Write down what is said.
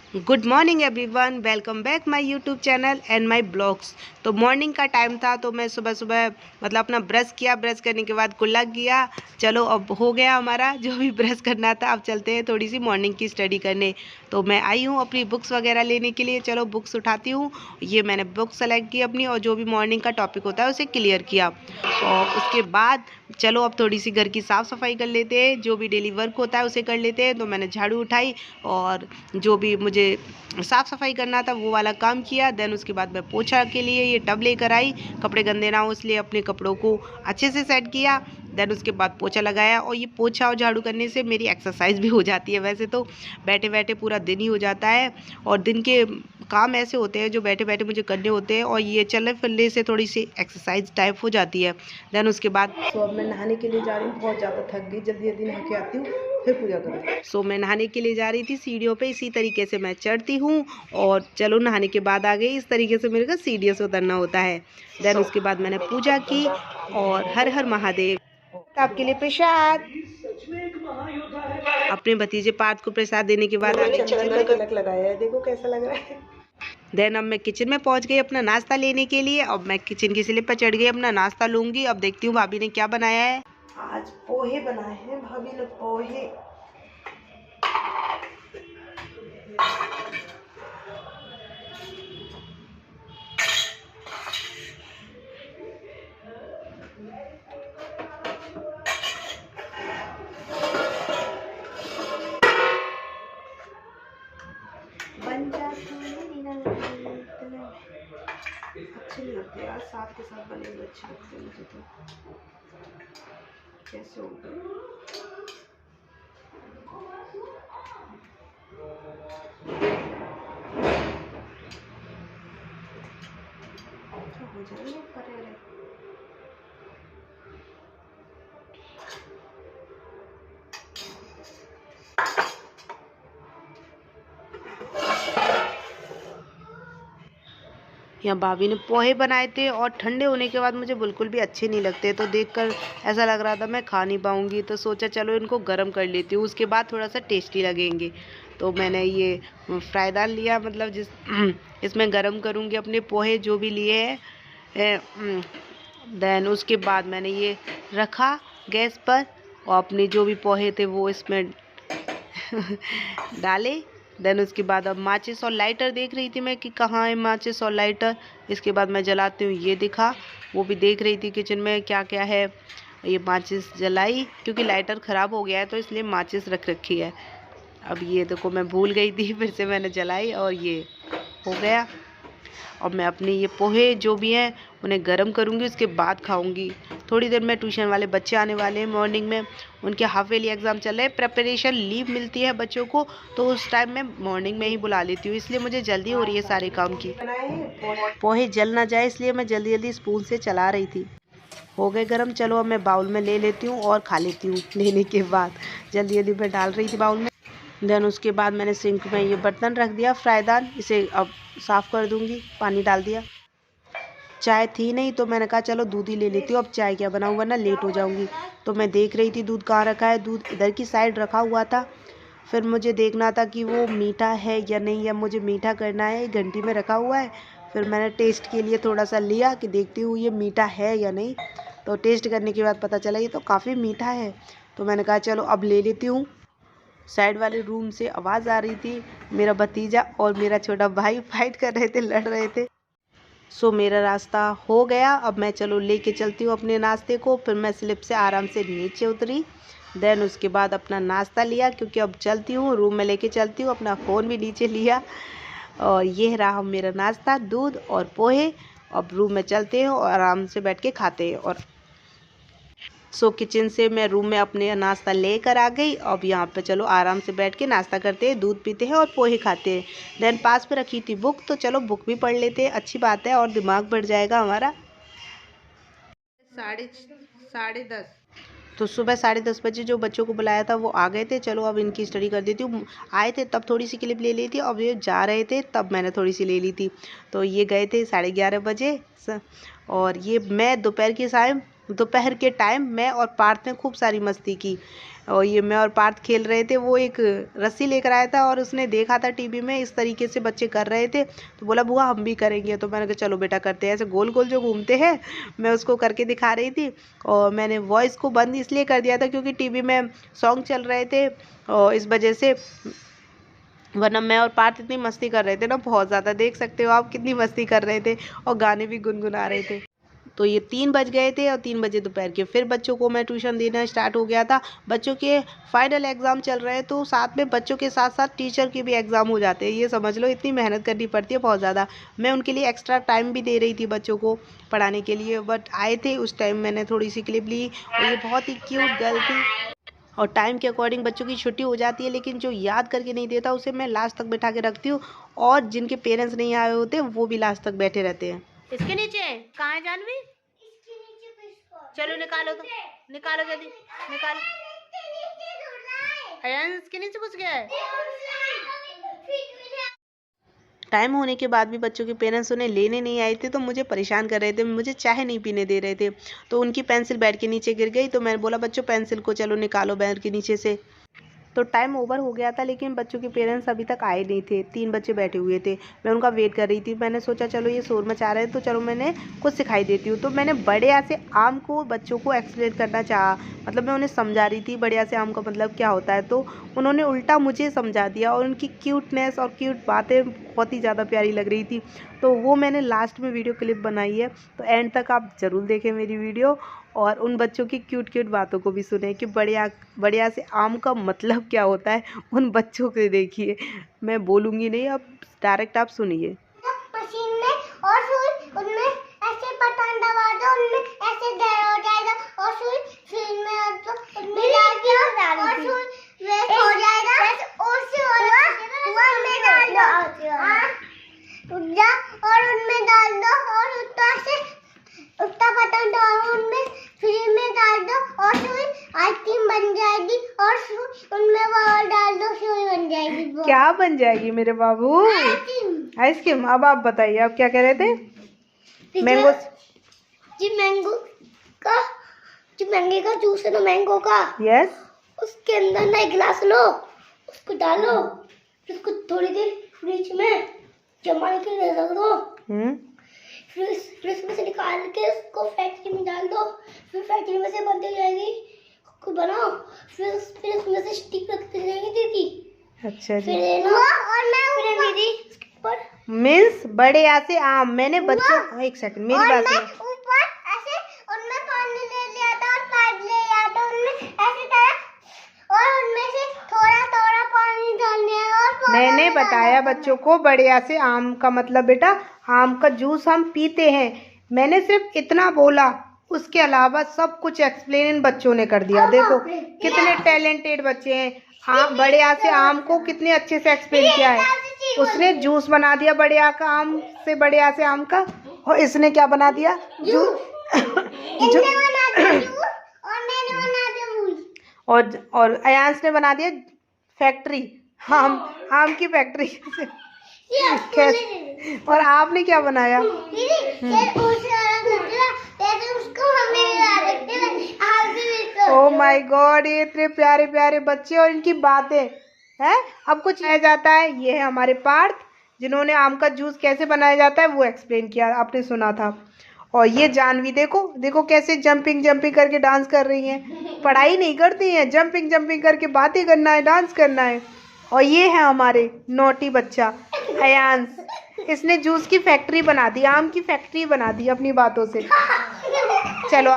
Good morning everyone, welcome back my YouTube channel and my blogs. तो morning का time था तो मैं सुबह सुबह मतलब अपना ब्रश किया। ब्रश करने के बाद कुल्ला किया। चलो अब हो गया हमारा जो भी ब्रश करना था। अब चलते हैं थोड़ी सी मॉर्निंग की स्टडी करने। तो मैं आई हूँ अपनी बुक्स वगैरह लेने के लिए। चलो बुक्स उठाती हूँ। ये मैंने बुक सेलेक्ट की अपनी और जो भी मॉर्निंग का टॉपिक होता है उसे क्लियर किया। और उसके बाद चलो अब थोड़ी सी घर की साफ़ सफाई कर लेते हैं। जो भी डेली वर्क होता है उसे कर लेते हैं। तो मैंने झाड़ू उठाई और जो भी मुझे साफ़ सफाई करना था वो वाला काम किया। देन उसके बाद मैं पोछा के लिए ये टब लेकर आई। कपड़े गंदे ना हो इसलिए अपने कपड़ों को अच्छे से सेट किया। देन उसके बाद पोछा लगाया। और ये पोछा और झाड़ू करने से मेरी एक्सरसाइज भी हो जाती है। वैसे तो बैठे बैठे पूरा दिन ही हो जाता है और दिन के काम ऐसे होते हैं जो बैठे बैठे मुझे करने होते हैं और ये चलने फिरने से थोड़ी सी एक्सरसाइज टाइप हो जाती है। देन उसके बाद अब मैं नहाने के लिए जा रही हूँ। बहुत ज़्यादा थक गई, जल्दी जल्दी नहा के आती हूँ फिर पूजा करूँ। मैं नहाने के लिए जा रही थी सीढ़ियों पे। इसी तरीके से मैं चढ़ती हूँ और चलो नहाने के बाद आ गई। इस तरीके से मेरे को सीढ़ियों से उतरना होता है। देन उसके बाद मैंने पूजा की और हर हर महादेव। आपके लिए प्रसाद, अपने भतीजे पार्थ को प्रसाद देने के बाद आगे किचन में तिलक लगाया है। देखो कैसा लग रहा है। देन अब मैं किचन में पहुंच गई अपना नाश्ता लेने के लिए। अब मैं किचन की स्लिप पर चढ़ गई, अपना नाश्ता लूंगी। अब देखती हूँ भाभी ने क्या बनाया है। आज पोहे बनाए हैं भाभी ने, पोहे। बन जाते अच्छे नहीं लगते यार, साथ के साथ बने हुए अच्छे लगते हैं मुझे। तो कैसे हो गए हो जाएंगे परे। यहाँ भाभी ने पोहे बनाए थे और ठंडे होने के बाद मुझे बिल्कुल भी अच्छे नहीं लगते। तो देखकर ऐसा लग रहा था मैं खा नहीं पाऊँगी। तो सोचा चलो इनको गर्म कर लेती हूँ, उसके बाद थोड़ा सा टेस्टी लगेंगे। तो मैंने ये फ्राई दाल लिया, मतलब जिस इसमें गर्म करूँगी अपने पोहे जो भी लिए हैं। देन उसके बाद मैंने ये रखा गैस पर और अपने जो भी पोहे थे वो इसमें डाले। देन उसके बाद अब माचिस और लाइटर देख रही थी मैं कि कहाँ है माचिस और लाइटर। इसके बाद मैं जलाती हूँ, ये दिखा। वो भी देख रही थी किचन में क्या क्या है। ये माचिस जलाई क्योंकि लाइटर ख़राब हो गया है तो इसलिए माचिस रख रखी है। अब ये देखो मैं भूल गई थी, फिर से मैंने जलाई और ये हो गया। और मैं अपने ये पोहे जो भी हैं उन्हें गर्म करूँगी, उसके बाद खाऊँगी। थोड़ी देर में ट्यूशन वाले बच्चे आने वाले हैं मॉर्निंग में। उनके हाफ ईयरली एग्ज़ाम चल रहे हैं। प्रिपरेशन लीव मिलती है बच्चों को तो उस टाइम मैं मॉर्निंग में ही बुला लेती हूँ, इसलिए मुझे जल्दी हो रही है सारे काम की। पोहे जल ना जाए इसलिए मैं जल्दी जल्दी स्पून से चला रही थी। हो गए गर्म। चलो अब मैं बाउल में ले लेती हूँ और खा लेती हूँ। लेने के बाद जल्दी जल्दी मैं डाल रही थी बाउल में। देन उसके बाद मैंने सिंक में ये बर्तन रख दिया फ्राईदान, इसे अब साफ़ कर दूँगी। पानी डाल दिया। चाय थी नहीं तो मैंने कहा चलो दूध ही ले लेती हूँ। अब चाय क्या बनाऊँ वरना लेट हो जाऊँगी। तो मैं देख रही थी दूध कहाँ रखा है। दूध इधर की साइड रखा हुआ था। फिर मुझे देखना था कि वो मीठा है या नहीं, या मुझे मीठा करना है। घंटी में रखा हुआ है। फिर मैंने टेस्ट के लिए थोड़ा सा लिया कि देखती हूँ ये मीठा है या नहीं। तो टेस्ट करने के बाद पता चला ये तो काफ़ी मीठा है। तो मैंने कहा चलो अब ले लेती हूँ। साइड वाले रूम से आवाज़ आ रही थी। मेरा भतीजा और मेरा छोटा भाई फाइट कर रहे थे, लड़ रहे थे। मेरा रास्ता हो गया। अब मैं चलो लेके चलती हूँ अपने नाश्ते को। फिर मैं स्लिप से आराम से नीचे उतरी। देन उसके बाद अपना नाश्ता लिया क्योंकि अब चलती हूँ रूम में लेके चलती हूँ। अपना फ़ोन भी नीचे लिया और ये रहा मेरा नाश्ता, दूध और पोहे। अब रूम में चलते हैं और आराम से बैठ के खाते हैं। और किचन से मैं रूम में अपने नाश्ता लेकर आ गई। अब यहाँ पे चलो आराम से बैठ के नाश्ता करते हैं, दूध पीते हैं और पोहे खाते हैं। देन पास में रखी थी बुक, तो चलो बुक भी पढ़ लेते हैं, अच्छी बात है और दिमाग बढ़ जाएगा हमारा। साढ़े 10। तो सुबह 10:30 बजे जो बच्चों को बुलाया था वो आ गए थे। चलो अब इनकी स्टडी कर देती हूँ। आए थे तब थोड़ी सी क्लिप ले ली थी, अब ये जा रहे थे तब मैंने थोड़ी सी ले ली थी। तो ये गए थे 11:30 बजे और ये मैं दोपहर के दोपहर के टाइम मैं और पार्थ ने खूब सारी मस्ती की। और ये मैं और पार्थ खेल रहे थे, वो एक रस्सी लेकर आया था और उसने देखा था टीवी में इस तरीके से बच्चे कर रहे थे, तो बोला बुआ हम भी करेंगे। तो मैंने कहा चलो बेटा करते हैं। ऐसे गोल गोल जो घूमते हैं मैं उसको करके दिखा रही थी। और मैंने वॉइस को बंद इसलिए कर दिया था क्योंकि टीवी में सॉन्ग चल रहे थे और इस वजह से, वरना मैं और पार्थ इतनी मस्ती कर रहे थे ना, बहुत ज़्यादा। देख सकते हो आप कितनी मस्ती कर रहे थे और गाने भी गुनगुना रहे थे। तो ये 3 बज गए थे और 3 बजे दोपहर के फिर बच्चों को मैं ट्यूशन देना स्टार्ट हो गया था। बच्चों के फाइनल एग्ज़ाम चल रहे हैं, तो साथ में बच्चों के साथ साथ टीचर के भी एग्ज़ाम हो जाते हैं। ये समझ लो इतनी मेहनत करनी पड़ती है बहुत ज़्यादा। मैं उनके लिए एक्स्ट्रा टाइम भी दे रही थी बच्चों को पढ़ाने के लिए, बट आए थे उस टाइम मैंने थोड़ी सी क्लिप ली और ये बहुत ही क्यूट गर्ल थी। और टाइम के अकॉर्डिंग बच्चों की छुट्टी हो जाती है, लेकिन जो याद करके नहीं देता उसे मैं लास्ट तक बैठा के रखती हूँ। और जिनके पेरेंट्स नहीं आए होते वो भी लास्ट तक बैठे रहते हैं। इसके नीचे कहाँ है जानवी? चलो निकालो, तो निकालो जल्दी निकालो। अयान इसके नीचे घुस गया है। टाइम होने के बाद भी बच्चों के पेरेंट्स उन्हें लेने नहीं आए थे, तो मुझे परेशान कर रहे थे, मुझे चाय नहीं पीने दे रहे थे। तो उनकी पेंसिल बेड के नीचे गिर गई, तो मैंने बोला बच्चों पेंसिल को चलो निकालो बेड के नीचे से। तो टाइम ओवर हो गया था, लेकिन बच्चों के पेरेंट्स अभी तक आए नहीं थे। 3 बच्चे बैठे हुए थे, मैं उनका वेट कर रही थी। मैंने सोचा चलो ये शोर मचा रहे हैं तो चलो मैंने कुछ सिखाई देती हूँ। तो मैंने बढ़िया से आम को बच्चों को एक्सप्लेन करना चाहा, मतलब मैं उन्हें समझा रही थी बढ़िया से आम का मतलब क्या होता है। तो उन्होंने उल्टा मुझे समझा दिया और उनकी क्यूटनेस और क्यूट बातें बहुत ही ज़्यादा प्यारी लग रही थी। तो वो मैंने लास्ट में वीडियो क्लिप बनाई है, तो एंड तक आप ज़रूर देखें मेरी वीडियो और उन बच्चों की क्यूट क्यूट बातों को भी सुने कि बढ़िया बढ़िया से आम का मतलब क्या होता है। उन बच्चों को देखिए, मैं बोलूँगी नहीं, अब डायरेक्ट आप सुनिए। मशीन में और सुई उनमें ऐसे बटन दबा दो, उनमें ऐसे गैर हो जाएगा और सुई फिर में और तो उनमें डाल दिया और सुई वेस्ट हो जाएगा और से उनमें डाल दो और उनमें डाल दो और उसका बटन डालो, उनमें फिर में डाल दो और सुई आइसक्रीम बन जाएगी और सुई उनमें वो डाल दो, सुई बन जाएगी। क्या बन जाएगी मेरे बाबू? आइसक्रीम। अब आप बताइए, आप क्या कह रहे थे? मैंगो। जी मैंगो का जूस है ना, मैंगो का। यस। उसके अंदर ना एक गिलास लो, उसको डालो, उसको थोड़ी देर फ्रिज में जमा के रख दो। फिर उसमें से निकाल के उसको फैक्ट्री में डाल दो, फिर फैक्ट्री में से बंद हो जाएगी, उसको बनाओ, फिर उसमें से स्टिक रखते जाएंगे दीदी। अच्छा जी। फिर और मैं फिर दीदी उसके ऊपर मीन्स बड़े ऐसे आम। मैंने बच्चों, एक सेकंड मेरी बात सुनो। ऊपर ऐसे उनमें पानी ले लिया था और पाइप ले लिया था, उनमें ऐसे तरह और उनमें से थोड़ा थोड़ा पानी डालने और मैंने बताया बच्चों को बढ़िया से आम का मतलब बेटा, आम का जूस हम पीते हैं। मैंने सिर्फ इतना बोला, उसके अलावा सब कुछ एक्सप्लेन इन बच्चों ने कर दिया। देखो कितने टैलेंटेड बच्चे हैं। हाँ, बढ़िया से आम को कितने अच्छे से एक्सप्लेन किया है। उसने जूस बना दिया बढ़िया का आम से, बढ़िया से आम का। और इसने क्या बना दिया? और अयांश ने बना दिया फैक्ट्री, आम की फैक्ट्री। और आपने क्या बनाया? ओह माय गॉड, ये इतने प्यारे प्यारे बच्चे और इनकी बातें हैं। अब कुछ रह जाता है। ये है हमारे पार्थ, जिन्होंने आम का जूस कैसे बनाया जाता है वो एक्सप्लेन किया, आपने सुना था। और ये जानवी, देखो देखो कैसे जंपिंग जंपिंग करके डांस कर रही हैं। पढ़ाई नहीं करती हैं, जंपिंग जंपिंग करके बातें करना है, डांस करना है। और ये है हमारे नोटी बच्चा अयांश, इसने जूस की फैक्ट्री बना दी, आम की फैक्ट्री बना दी अपनी बातों से। चलो।